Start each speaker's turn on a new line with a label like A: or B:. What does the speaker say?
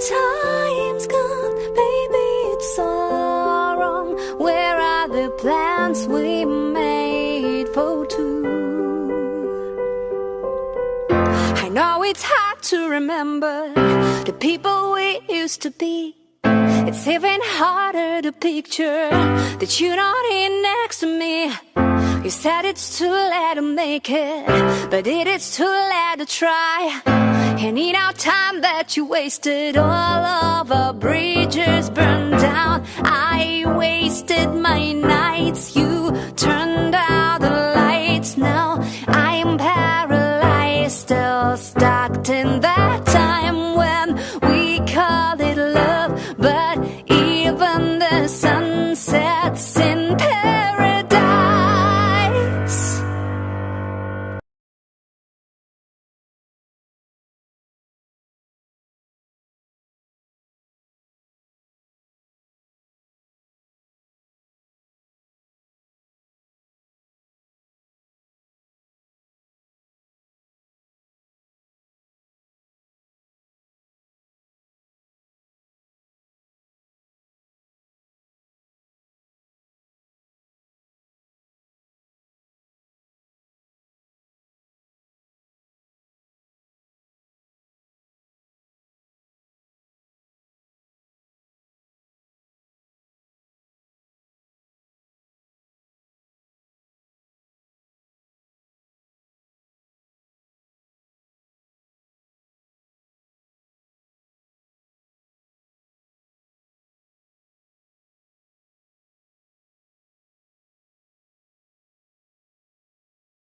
A: time's gone, baby, it's all wrong. Where are the plans we made for two? I know it's hard to remember the people we used to be. It's even harder to picture that you're not here next to me. You said it's too late to make it, but it's too late to try. And in our time that you wasted, all of our bridges burned down. I wasted my nights. You